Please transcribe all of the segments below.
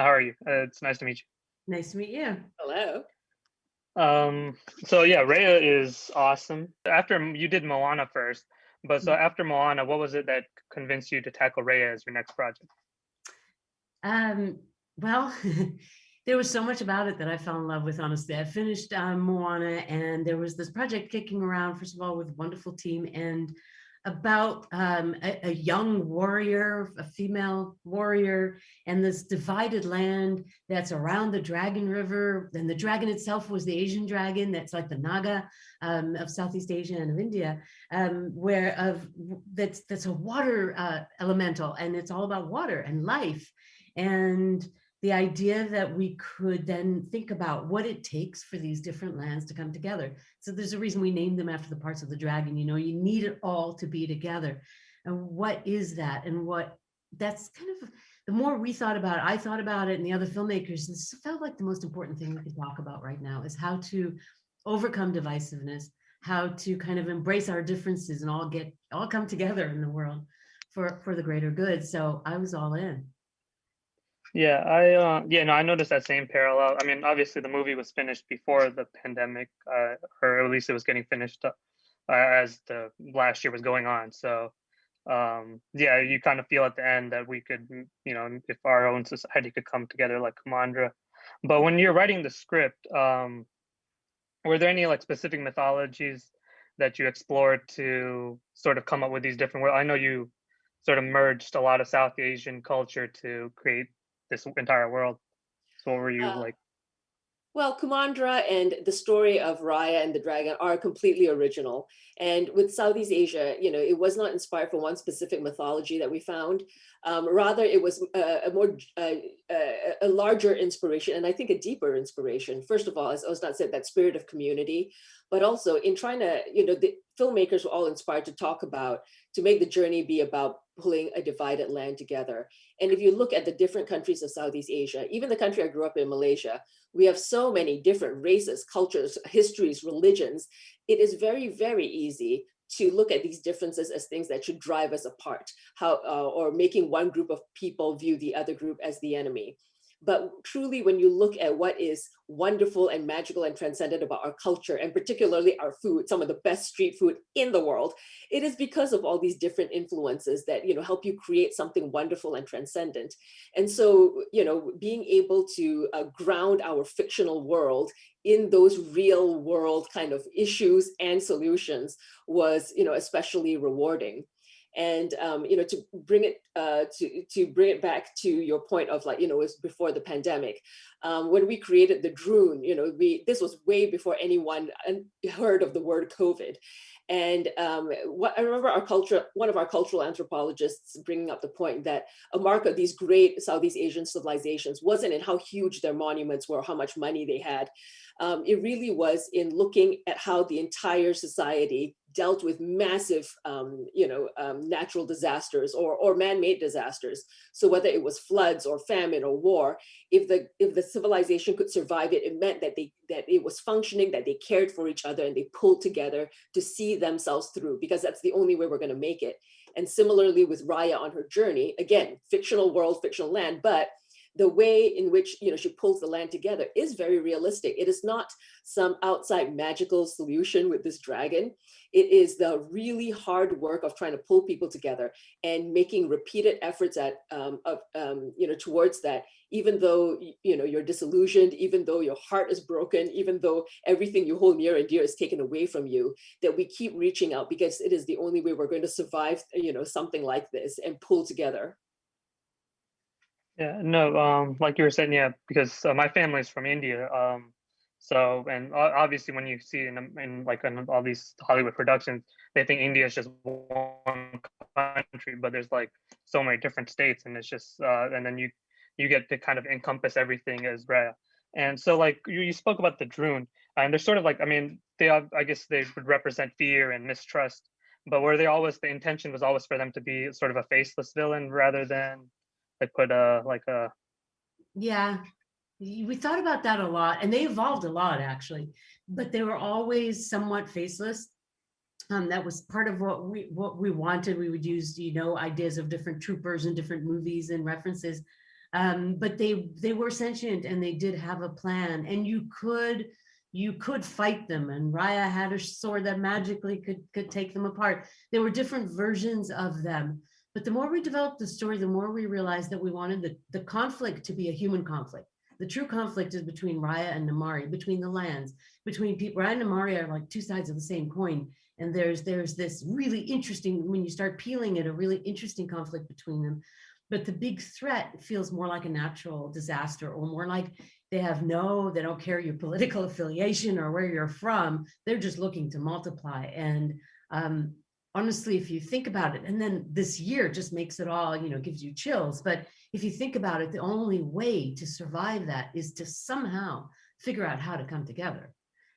How are you? It's nice to meet Nice to meet you. Hello. you. So yeah, Raya is awesome. After you did Moana first, but so after Moana, what was it that convinced you to tackle Raya as your next project? Um, well, there was so much about it that I fell in love with, honestly. I finished Moana, and there was this project kicking around, first of all, with a wonderful team, and about a young warrior, a female warrior, and this divided land that's around the Dragon River. And the dragon itself was the Asian dragon, that's like the Naga of Southeast Asia and of India, where of that's a water elemental, and it's all about water and life. And the idea that we could then think about what it takes for these different lands to come together. So there's a reason we named them after the parts of the dragon. You know, you need it all to be together. And what is that? And what that's kind of the more we thought about it, I thought about it, and the other filmmakers, this felt like the most important thing we could talk about right now is how to overcome divisiveness, how to kind of embrace our differences and all come together in the world for the greater good. So I was all in. No, I noticed that same parallel. I mean, obviously the movie was finished before the pandemic, or at least it was getting finished as the last year was going on. So yeah, you kind of feel at the end that we could, if our own society could come together like Kamandra. But when you're writing the script, were there any like specific mythologies that you explored to sort of come up with these different worlds? I know you sort of merged a lot of South Asian culture to create this entire world. So what were you Uh, like? well, Kumandra and the story of Raya and the dragon are completely original. And with Southeast Asia, it was not inspired from one specific mythology that we found. Rather, it was a larger inspiration, and I think a deeper inspiration. First of all, as Osnat said, that spirit of community, but also in trying to, the filmmakers were all inspired to make the journey be about pulling a divided land together. And if you look at the different countries of Southeast Asia, even the country I grew up in, Malaysia, we have so many different races, cultures, histories, religions. It is very, very easy to look at these differences as things that should drive us apart, or making one group of people view the other group as the enemy. But truly, when you look at what is wonderful and magical and transcendent about our culture, and particularly our food, some of the best street food in the world, it is because of all these different influences that help you create something wonderful and transcendent. And so, being able to ground our fictional world in those real world kind of issues and solutions was, especially rewarding. And to bring it bring it back to your point of, like, it was before the pandemic, when we created the drone, this was way before anyone heard of the word COVID. And what I remember, one of our cultural anthropologists bringing up the point that a mark of these great Southeast Asian civilizations wasn't in how huge their monuments were, how much money they had. It really was in looking at how the entire society dealt with massive, natural disasters or man-made disasters. So whether it was floods or famine or war, if the civilization could survive it, it meant that it was functioning, that they cared for each other, and they pulled together to see themselves through, because that's the only way we're going to make it. And similarly with Raya on her journey, again, fictional world, fictional land, but the way in which she pulls the land together is very realistic. It is not some outside magical solution with this dragon. It is the really hard work of trying to pull people together and making repeated efforts towards that, even though you're disillusioned, even though your heart is broken, even though everything you hold near and dear is taken away from you, that we keep reaching out, because it is the only way we're going to survive something like this and pull together. Yeah, no, like you were saying, yeah, because my family's from India. So, and obviously when you see in like in all these Hollywood productions, they think India is just one country, but there's like so many different states, and it's just and then you get to kind of encompass everything as Raya. And so like you spoke about the drone, and they're sort of like, I mean, I guess they would represent fear and mistrust, but were they always, the intention was always for them to be sort of a faceless villain rather than like put a Yeah, we thought about that a lot, and they evolved a lot actually, but they were always somewhat faceless. That was part of what we wanted. We would use ideas of different troopers and different movies and references. But they were sentient and they did have a plan, and you could fight them, and Raya had a sword that magically could take them apart. There were different versions of them, but the more we developed the story, the more we realized that we wanted the conflict to be a human conflict. The true conflict is between Raya and Namari, between the lands, between people. Raya and Namari are like two sides of the same coin. And there's this really interesting, when you start peeling it, a really interesting conflict between them. But the big threat feels more like a natural disaster, or more like they don't care your political affiliation or where you're from. They're just looking to multiply. And honestly, if you think about it, and then this year just makes it all, gives you chills. But if you think about it, the only way to survive that is to somehow figure out how to come together.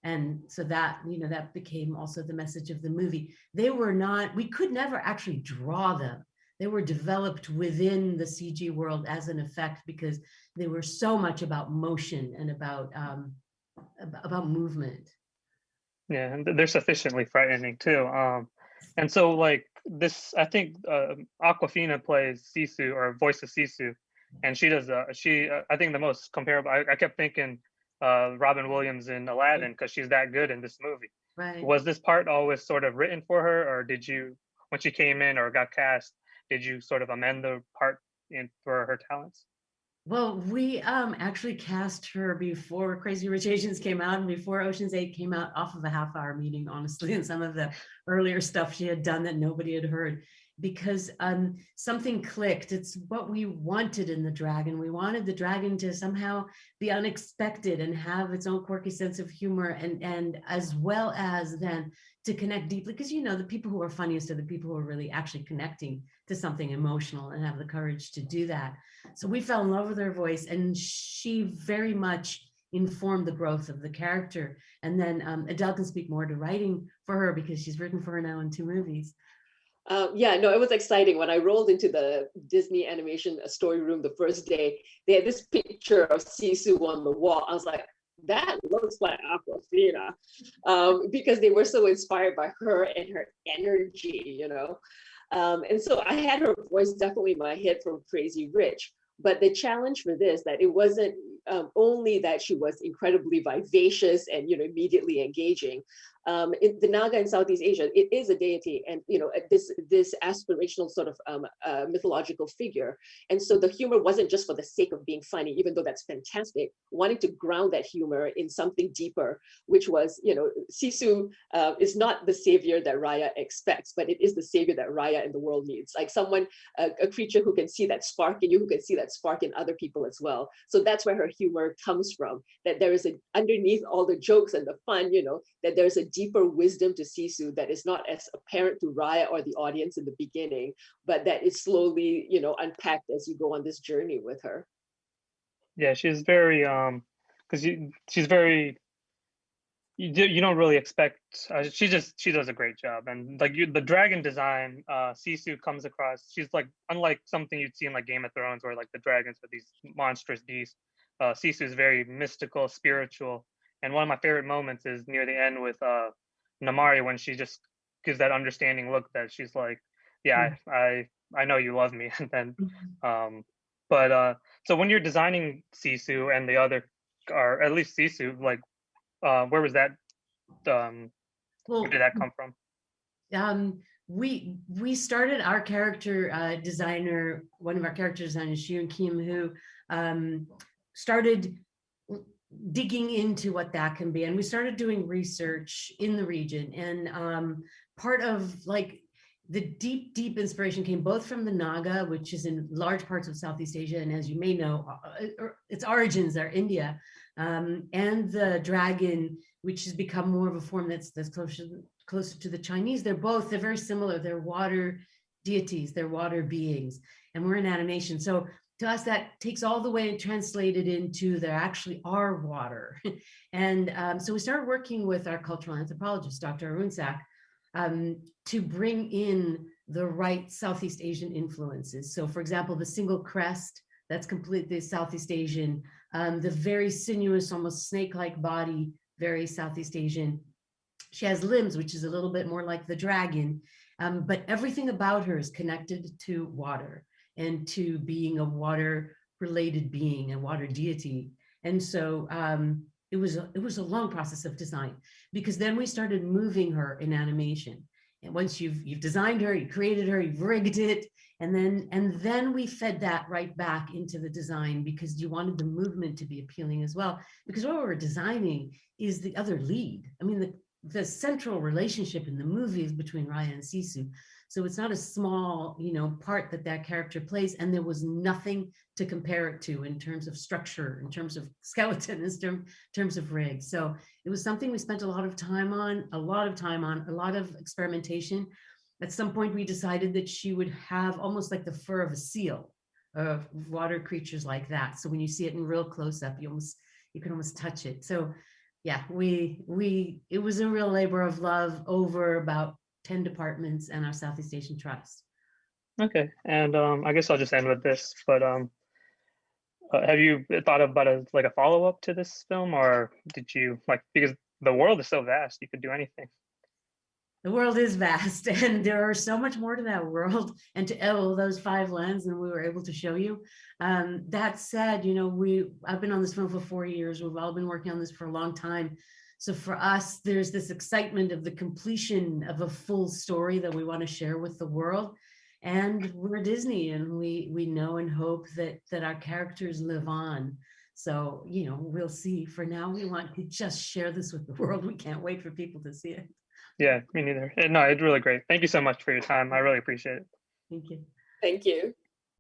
And so that, that became also the message of the movie. We could never actually draw them. They were developed within the CG world as an effect, because they were so much about motion and about movement. Yeah, and they're sufficiently frightening too. And so like this, I think Aquafina plays Sisu, or voices Sisu, and she does. I think the most comparable. I kept thinking Robin Williams in Aladdin, because she's that good in this movie. Right. Was this part always sort of written for her, or did you, when she came in or got cast, did you sort of amend the part for her talents? Well, we actually cast her before Crazy Rich Asians came out and before Ocean's 8 came out, off of a half-hour meeting, honestly, and some of the earlier stuff she had done that nobody had heard, because something clicked. It's what we wanted in the dragon. We wanted the dragon to somehow be unexpected and have its own quirky sense of humor, and as well as then to connect deeply, because the people who are funniest are the people who are really actually connecting to something emotional and have the courage to do that. So we fell in love with her voice, and she very much informed the growth of the character. And then Adele can speak more to writing for her, because she's written for her now in 2 movies. Yeah, no, it was exciting. When I rolled into the Disney animation story room the first day, they had this picture of Sisu on the wall. I was like, that looks like Aquafina, because they were so inspired by her and her energy, and so I had her voice definitely in my head from Crazy Rich. But the challenge for this, that it wasn't only that she was incredibly vivacious and immediately engaging. In the Naga in Southeast Asia, it is a deity, and this aspirational sort of mythological figure. And so the humor wasn't just for the sake of being funny, even though that's fantastic. Wanting to ground that humor in something deeper, which was, Sisu is not the savior that Raya expects, but it is the savior that Raya and the world needs. Like someone, a creature who can see that spark in you, who can see that spark in other people as well. So that's where her humor comes from. That there is underneath all the jokes and the fun, that there's a deeper wisdom to Sisu that is not as apparent to Raya or the audience in the beginning, but that is slowly, unpacked as you go on this journey with her. Yeah, she's very she's very, you don't really expect. She does a great job, and like the dragon design, Sisu comes across. She's like, unlike something you'd see in like Game of Thrones, where like the dragons are these monstrous beasts. Sisu is very mystical, spiritual, and one of my favorite moments is near the end with Namari, when she just gives that understanding look that she's like, yeah, I know you love me. And then so when you're designing Sisu and the other, or at least Sisu, like where was that where did that come from? We started our character designer, one of our character designers, Shiyun Kim, who started digging into what that can be, and we started doing research in the region. And part of like the deep inspiration came both from the Naga, which is in large parts of Southeast Asia, and as you may know, its origins are India, and the dragon, which has become more of a form that's closer to the Chinese. They're very similar. They're water deities, they're water beings, and we're in animation. So to us, that takes all the way and translated into there actually are water. And so we started working with our cultural anthropologist, Dr. Arun Sak, to bring in the right Southeast Asian influences. So for example, the single crest, that's completely Southeast Asian. The very sinuous, almost snake-like body, very Southeast Asian. She has limbs, which is a little bit more like the dragon, but everything about her is connected to water and to being a water related being, a water deity. And so it was a long process of design, because then we started moving her in animation. And once you've designed her, you created her, you've rigged it, and then we fed that right back into the design, because you wanted the movement to be appealing as well. Because what we were designing is the other lead. I mean, the central relationship in the movie is between Raya and Sisu. So it's not a small, part that character plays. And there was nothing to compare it to in terms of structure, in terms of skeleton, in terms of rig. So it was something we spent a lot of time on, a lot of experimentation. At some point, we decided that she would have almost like the fur of a seal, of water creatures like that. So when you see it in real close up, you can almost touch it. So yeah, it was a real labor of love over about 10 departments and our Southeast Asian Trust. Okay, and I guess I'll just end with this, but have you thought about a follow-up to this film, or did you because the world is so vast, you could do anything. The world is vast, and there are so much more to that world and to all those 5 lands than we were able to show you. That said, I've been on this film for 4 years. We've all been working on this for a long time. So for us, there's this excitement of the completion of a full story that we want to share with the world. And we're Disney, and we know and hope that our characters live on. So, we'll see. For now, we want to just share this with the world. We can't wait for people to see it. Yeah, me neither. No, it's really great. Thank you so much for your time. I really appreciate it. Thank you. Thank you.